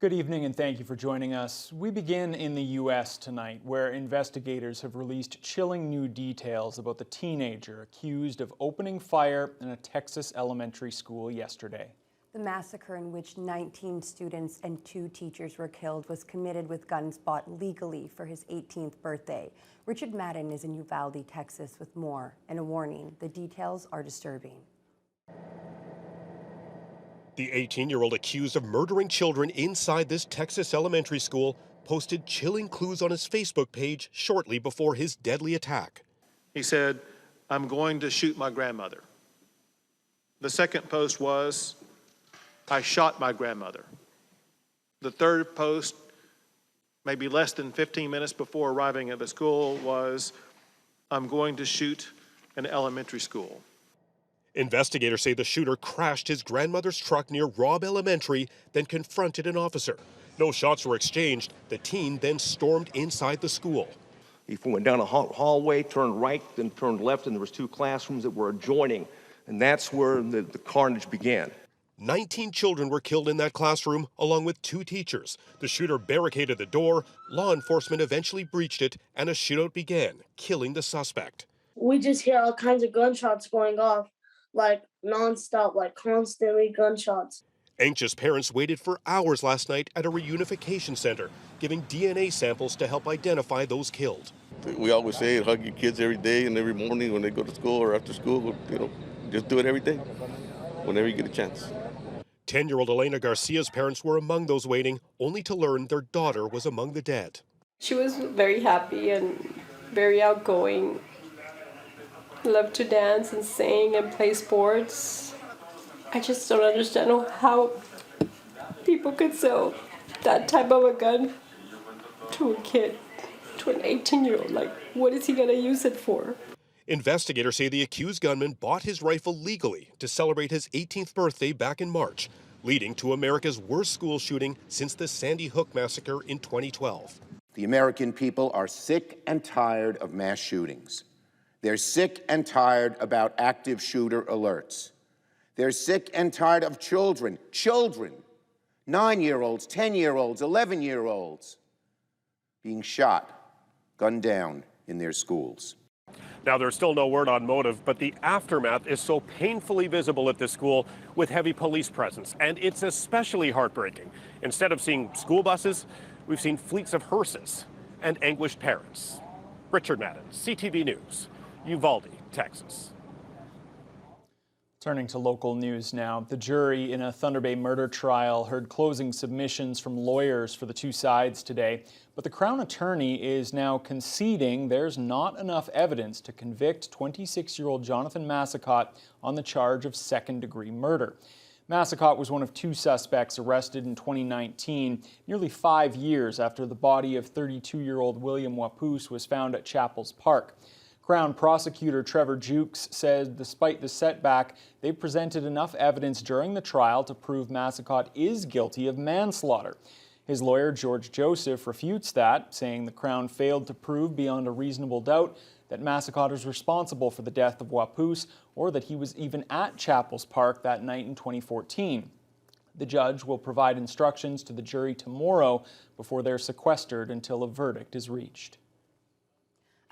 Good evening and thank you for joining us. We begin in the U.S. tonight, where investigators have released chilling new details about the teenager accused of opening fire in a Texas elementary school yesterday. The massacre, in which 19 students and 2 teachers were killed, was committed with guns bought legally for his 18th birthday. Richard Madden is in Uvalde, Texas, with more. And a warning, the details are disturbing. The 18-year-old accused of murdering children inside this Texas elementary school posted chilling clues on his Facebook page shortly before his deadly attack. He said, "I'm going to shoot my grandmother." The second post was, "I shot my grandmother." The third post, maybe less than 15 minutes before arriving at the school, was, "I'm going to shoot an elementary school." Investigators say the shooter crashed his grandmother's truck near Robb Elementary, then confronted an officer. No shots were exchanged. The teen then stormed inside the school. He went down a hallway, turned right, then turned left, and there was 2 classrooms that were adjoining. And that's where the carnage began. 19 children were killed in that classroom, along with 2 teachers. The shooter barricaded the door. Law enforcement eventually breached it, and a shootout began, killing the suspect. We just hear all kinds of gunshots going off, like nonstop, like constantly gunshots. Anxious parents waited for hours last night at a reunification center, giving DNA samples to help identify those killed. We always say hug your kids every day and every morning when they go to school or after school. Just do it every day, whenever you get a chance. 10-year-old Elena Garcia's parents were among those waiting, only to learn their daughter was among the dead. She was very happy and very outgoing. Loved to dance and sing and play sports. I just don't understand how people could sell that type of a gun to a kid, to an 18-year-old. Like, what is he gonna use it for? Investigators say the accused gunman bought his rifle legally to celebrate his 18th birthday back in March, leading to America's worst school shooting since the Sandy Hook massacre in 2012. The American people are sick and tired of mass shootings. They're sick and tired about active shooter alerts. They're sick and tired of children, 9-year-olds, 10-year-olds, 11-year-olds, being shot, gunned down in their schools. Now, there's still no word on motive, but the aftermath is so painfully visible at this school with heavy police presence, and it's especially heartbreaking. Instead of seeing school buses, we've seen fleets of hearses and anguished parents. Richard Madden, CTV News, Uvalde, Texas. Turning to local news now, the jury in a Thunder Bay murder trial heard closing submissions from lawyers for the 2 sides today, but the Crown Attorney is now conceding there's not enough evidence to convict 26-year-old Jonathan Massicott on the charge of second-degree murder. Massicott was one of 2 suspects arrested in 2019, nearly 5 years after the body of 32-year-old William Wapoose was found at Chapels Park. Crown Prosecutor Trevor Jukes said despite the setback, they presented enough evidence during the trial to prove Massicott is guilty of manslaughter. His lawyer, George Joseph, refutes that, saying the Crown failed to prove beyond a reasonable doubt that Massicott is responsible for the death of Wapoose or that he was even at Chapels Park that night in 2014. The judge will provide instructions to the jury tomorrow before they're sequestered until a verdict is reached.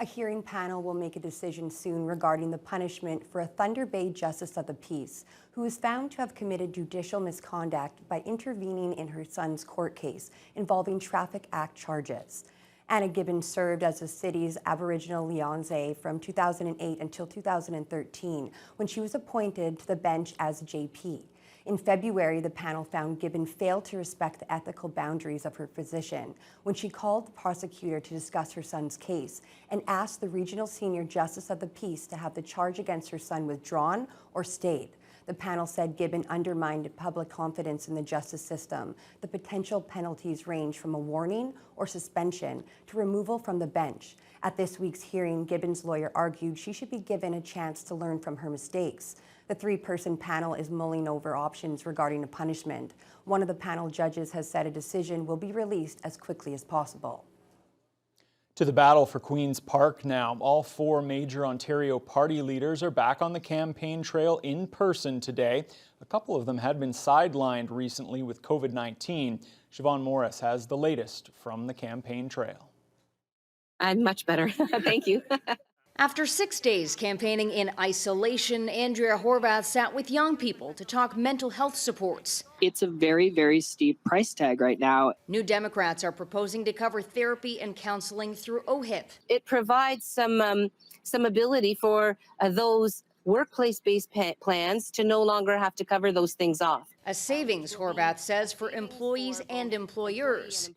A hearing panel will make a decision soon regarding the punishment for a Thunder Bay Justice of the Peace who was found to have committed judicial misconduct by intervening in her son's court case involving Traffic Act charges. Anna Gibbons served as the city's Aboriginal liaison from 2008 until 2013 when she was appointed to the bench as JP. In February, the panel found Gibbon failed to respect the ethical boundaries of her position when she called the prosecutor to discuss her son's case and asked the Regional Senior Justice of the Peace to have the charge against her son withdrawn or stayed. The panel said Gibbon undermined public confidence in the justice system. The potential penalties range from a warning or suspension to removal from the bench. At this week's hearing, Gibbons' lawyer argued she should be given a chance to learn from her mistakes. The 3-person panel is mulling over options regarding a punishment. One of the panel judges has said a decision will be released as quickly as possible. To the battle for Queen's Park now. All four major Ontario party leaders are back on the campaign trail in person today. A couple of them had been sidelined recently with COVID-19. Siobhan Morris has the latest from the campaign trail. I'm much better. Thank you. After 6 days campaigning in isolation, Andrea Horvath sat with young people to talk mental health supports. It's a very, very steep price tag right now. New Democrats are proposing to cover therapy and counseling through OHIP. It provides some ability for those workplace-based plans to no longer have to cover those things off. A savings, Horvath says, for employees and employers.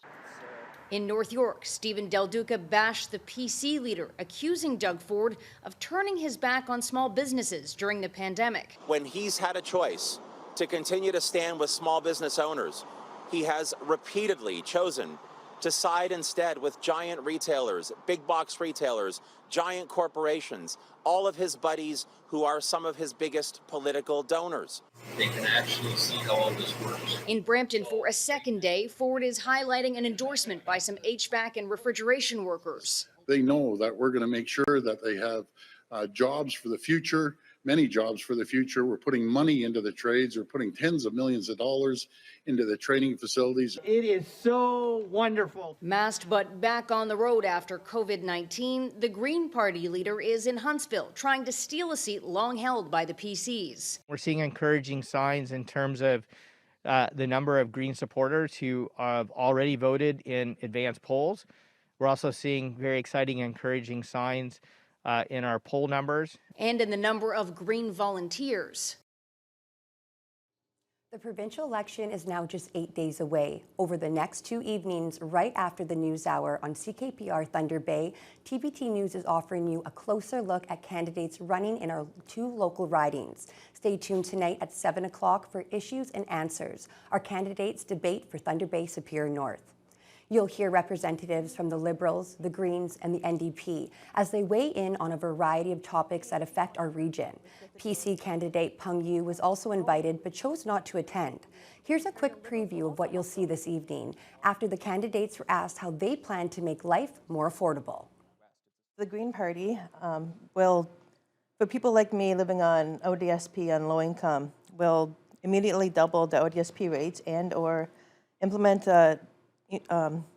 In North York, Stephen Del Duca bashed the PC leader, accusing Doug Ford of turning his back on small businesses during the pandemic. When he's had a choice to continue to stand with small business owners, he has repeatedly chosen to side instead with giant retailers, big box retailers, giant corporations, all of his buddies who are some of his biggest political donors. They can actually see how all this works. In Brampton for a second day, Ford is highlighting an endorsement by some HVAC and refrigeration workers. They know that we're going to make sure that they have jobs for the future, many jobs for the future. We're putting money into the trades. We're putting tens of millions of dollars into the training facilities. It is so wonderful. Masked but back on the road after COVID-19, the Green Party leader is in Huntsville trying to steal a seat long held by the PCs. We're seeing encouraging signs in terms of the number of Green supporters who have already voted in advance polls. We're also seeing very exciting, encouraging signs in our poll numbers. And in the number of Green volunteers. The provincial election is now just 8 days away. Over the next 2 evenings, right after the news hour on CKPR Thunder Bay, TVT News is offering you a closer look at candidates running in our 2 local ridings. Stay tuned tonight at 7 o'clock for Issues and Answers, our candidates debate for Thunder Bay Superior North. You'll hear representatives from the Liberals, the Greens, and the NDP as they weigh in on a variety of topics that affect our region. PC candidate Peng Yu was also invited but chose not to attend. Here's a quick preview of what you'll see this evening after the candidates were asked how they plan to make life more affordable. The Green Party will, for people like me living on ODSP on low income, will immediately double the ODSP rates and or implement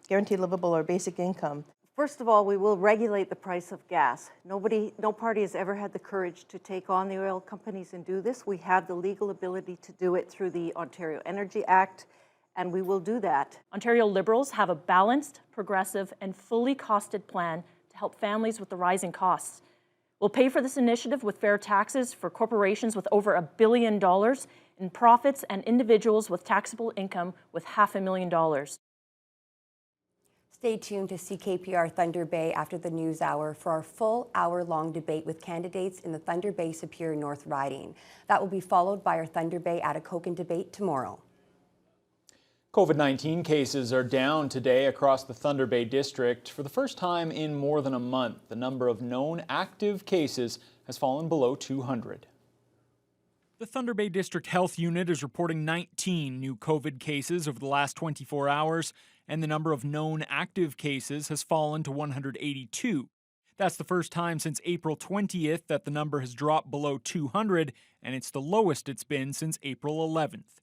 guaranteed livable or basic income. First of all, we will regulate the price of gas. No party has ever had the courage to take on the oil companies and do this. We have the legal ability to do it through the Ontario Energy Act, and we will do that. Ontario Liberals have a balanced, progressive, and fully costed plan to help families with the rising costs. We'll pay for this initiative with fair taxes for corporations with over $1 billion in profits and individuals with taxable income with $500,000. Stay tuned to CKPR Thunder Bay after the news hour for our full hour-long debate with candidates in the Thunder Bay Superior North riding. That will be followed by our Thunder Bay Atikokan debate tomorrow. COVID-19 cases are down today across the Thunder Bay district. For the first time in more than a month, the number of known active cases has fallen below 200. The Thunder Bay District Health Unit is reporting 19 new COVID cases over the last 24 hours, and the number of known active cases has fallen to 182. That's the first time since April 20th that the number has dropped below 200, and it's the lowest it's been since April 11th.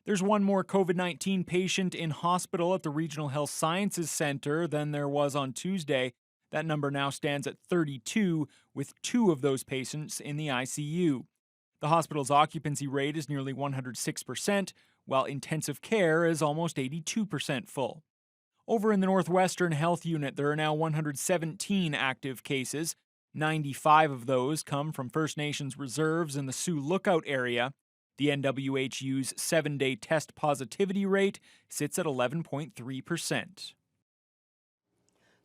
There's one more COVID-19 patient in hospital at the Regional Health Sciences Centre than there was on Tuesday. That number now stands at 32, with 2 of those patients in the ICU. The hospital's occupancy rate is nearly 106%, while intensive care is almost 82% full. Over in the Northwestern Health Unit, there are now 117 active cases. 95 of those come from First Nations reserves in the Sioux Lookout area. The NWHU's 7-day test positivity rate sits at 11.3%.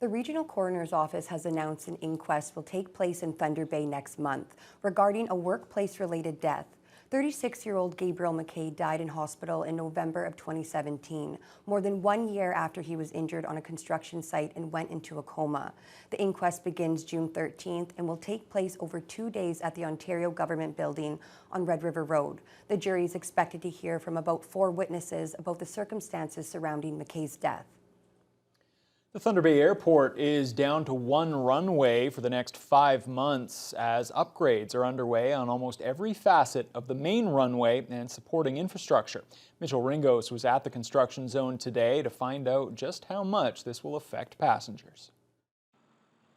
The Regional Coroner's Office has announced an inquest will take place in Thunder Bay next month regarding a workplace-related death. 36-year-old Gabriel McKay died in hospital in November of 2017, more than 1 year after he was injured on a construction site and went into a coma. The inquest begins June 13th and will take place over 2 days at the Ontario Government Building on Red River Road. The jury is expected to hear from about 4 witnesses about the circumstances surrounding McKay's death. The Thunder Bay Airport is down to one runway for the next 5 months as upgrades are underway on almost every facet of the main runway and supporting infrastructure. Mitchell Ringos was at the construction zone today to find out just how much this will affect passengers.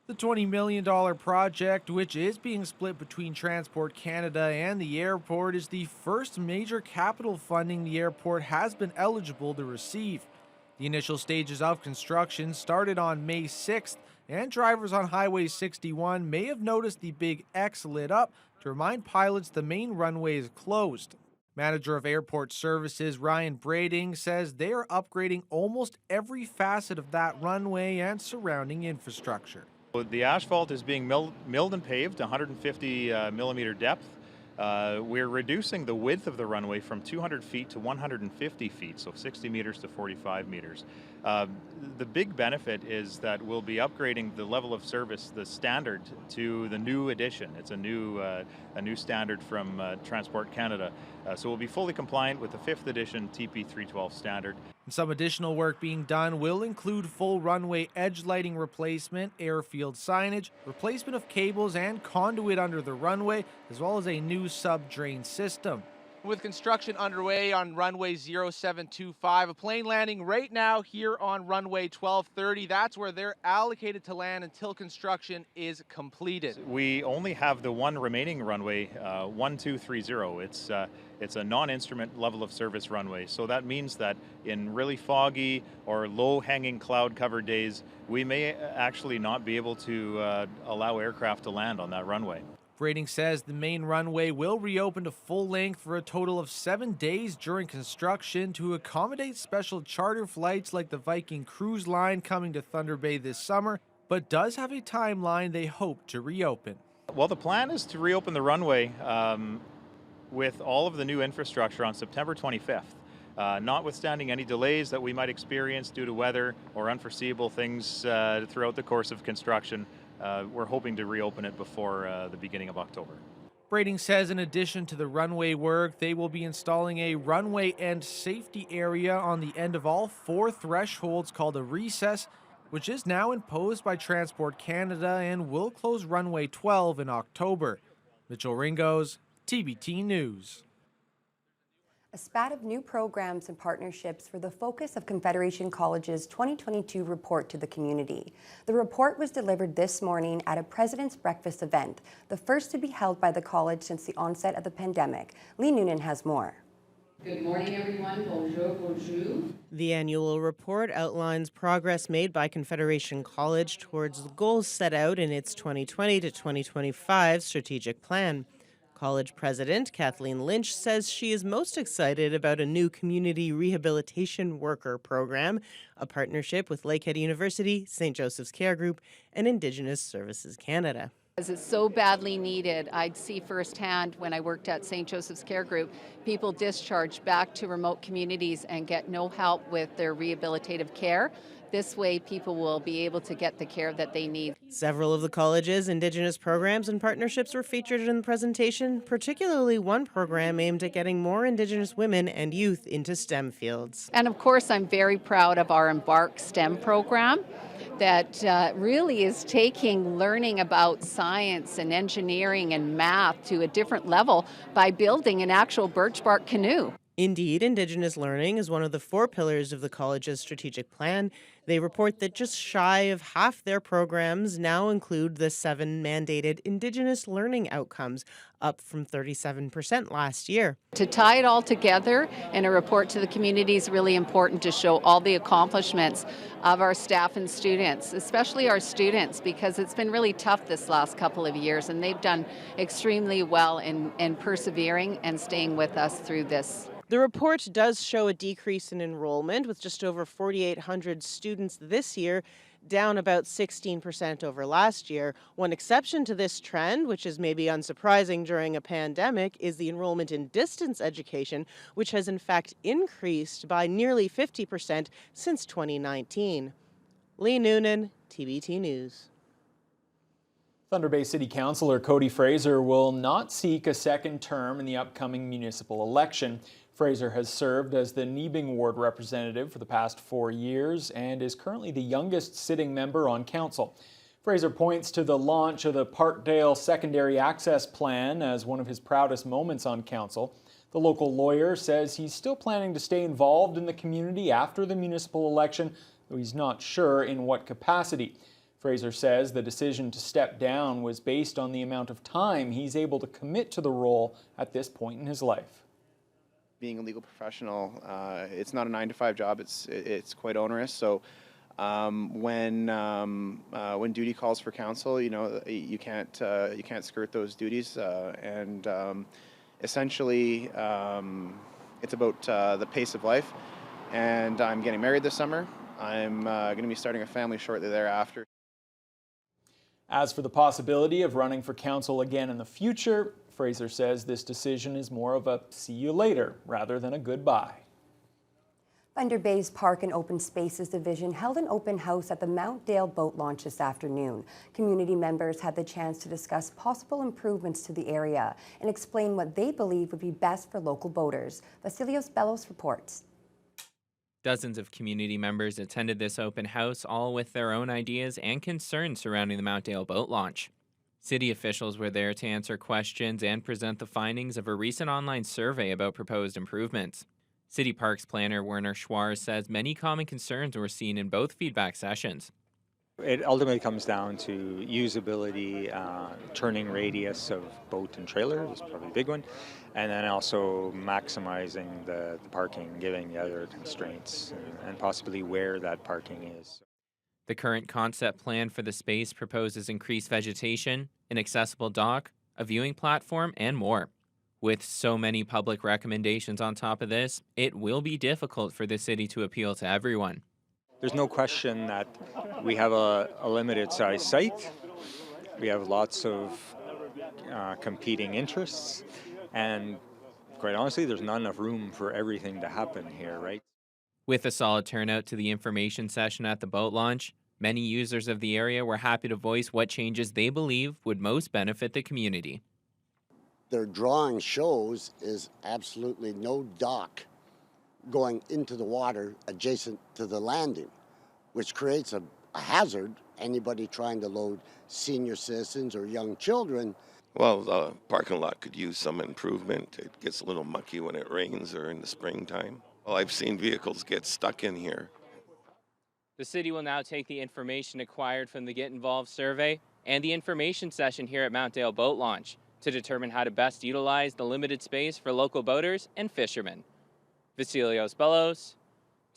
The $20 million project, which is being split between Transport Canada and the airport, is the first major capital funding the airport has been eligible to receive. The initial stages of construction started on May 6th, and drivers on Highway 61 may have noticed the big X lit up to remind pilots the main runway is closed. Manager of Airport Services Ryan Brading says they are upgrading almost every facet of that runway and surrounding infrastructure. The asphalt is being milled and paved, 150 millimeter depth. We're reducing the width of the runway from 200 feet to 150 feet, so 60 meters to 45 meters. The big benefit is that we'll be upgrading the level of service, the standard, to the new edition. It's a new standard from Transport Canada. So we'll be fully compliant with the 5th edition TP312 standard. Some additional work being done will include full runway edge lighting replacement, airfield signage, replacement of cables and conduit under the runway, as well as a new sub-drain system. With construction underway on runway 0725, a plane landing right now here on runway 1230. That's where they're allocated to land until construction is completed. We only have the one remaining runway, 1230. It's a non-instrument level of service runway. So that means that in really foggy or low-hanging cloud-covered days, we may actually not be able to allow aircraft to land on that runway. Brading says the main runway will reopen to full length for a total of 7 days during construction to accommodate special charter flights like the Viking Cruise Line coming to Thunder Bay this summer, but does have a timeline they hope to reopen. Well, the plan is to reopen the runway with all of the new infrastructure on September 25th. Notwithstanding any delays that we might experience due to weather or unforeseeable things throughout the course of construction, we're hoping to reopen it before the beginning of October. Brading says in addition to the runway work, they will be installing a runway end safety area on the end of all 4 thresholds called a recess, which is now imposed by Transport Canada and will close runway 12 in October. Mitchell Ringos, TBT News. A spat of new programs and partnerships were the focus of Confederation College's 2022 report to the community. The report was delivered this morning at a President's Breakfast event, the first to be held by the college since the onset of the pandemic. Lee Noonan has more. Good morning, everyone. Bonjour, bonjour. The annual report outlines progress made by Confederation College towards the goals set out in its 2020 to 2025 strategic plan. College President Kathleen Lynch says she is most excited about a new community rehabilitation worker program, a partnership with Lakehead University, St. Joseph's Care Group, and Indigenous Services Canada. As it's so badly needed, I'd see firsthand when I worked at St. Joseph's Care Group, people discharged back to remote communities and get no help with their rehabilitative care. This way, people will be able to get the care that they need. Several of the college's Indigenous programs and partnerships were featured in the presentation, particularly one program aimed at getting more Indigenous women and youth into STEM fields. And of course, I'm very proud of our Embark STEM program that really is taking learning about science and engineering and math to a different level by building an actual birch bark canoe. Indeed, Indigenous learning is one of the 4 pillars of the college's strategic plan. They report that just shy of half their programs now include the 7 mandated Indigenous learning outcomes, up from 37% last year. To tie it all together in a report to the community is really important to show all the accomplishments of our staff and students, especially our students, because it's been really tough this last couple of years, and they've done extremely well in persevering and staying with us through this. The report does show a decrease in enrollment, with just over 4,800 students this year, down about 16% over last year. One exception to this trend, which is maybe unsurprising during a pandemic, is the enrollment in distance education, which has in fact increased by nearly 50% since 2019. Lee Noonan, TBT News. Thunder Bay City Councillor Cody Fraser will not seek a second term in the upcoming municipal election. Fraser has served as the Niebing Ward representative for the past 4 years and is currently the youngest sitting member on council. Fraser points to the launch of the Parkdale Secondary Access Plan as one of his proudest moments on council. The local lawyer says he's still planning to stay involved in the community after the municipal election, though he's not sure in what capacity. Fraser says the decision to step down was based on the amount of time he's able to commit to the role at this point in his life. Being a legal professional, it's not a 9-to-5 job. It's quite onerous. So when duty calls for council, you can't skirt those duties. Essentially, it's about the pace of life. And I'm getting married this summer. I'm going to be starting a family shortly thereafter. As for the possibility of running for council again in the future, Fraser says this decision is more of a see you later rather than a goodbye. Thunder Bay's Park and Open Spaces Division held an open house at the Mount Dale boat launch this afternoon. Community members had the chance to discuss possible improvements to the area and explain what they believe would be best for local boaters. Vasilios Bellos reports. Dozens of community members attended this open house, all with their own ideas and concerns surrounding the Mount Dale boat launch. City officials were there to answer questions and present the findings of a recent online survey about proposed improvements. City Parks planner Werner Schwarz says many common concerns were seen in both feedback sessions. It ultimately comes down to usability, turning radius of boat and trailer is probably a big one, and then also maximizing the parking, given the other constraints, and possibly where that parking is. The current concept plan for the space proposes increased vegetation, an accessible dock, a viewing platform, and more. With so many public recommendations on top of this, it will be difficult for the city to appeal to everyone. There's no question that we have a limited size site. We have lots of competing interests, and quite honestly, there's not enough room for everything to happen here, right? With a solid turnout to the information session at the boat launch, many users of the area were happy to voice what changes they believe would most benefit the community. Their drawing shows is absolutely no dock going into the water adjacent to the landing, which creates a hazard. Anybody trying to load senior citizens or young children. Well, the parking lot could use some improvement. It gets a little mucky when it rains or in the springtime. Well, I've seen vehicles get stuck in here. The city will now take the information acquired from the Get Involved survey and the information session here at Mount Dale Boat Launch to determine how to best utilize the limited space for local boaters and fishermen. Vasilios Bellos,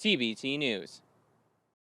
TBT News.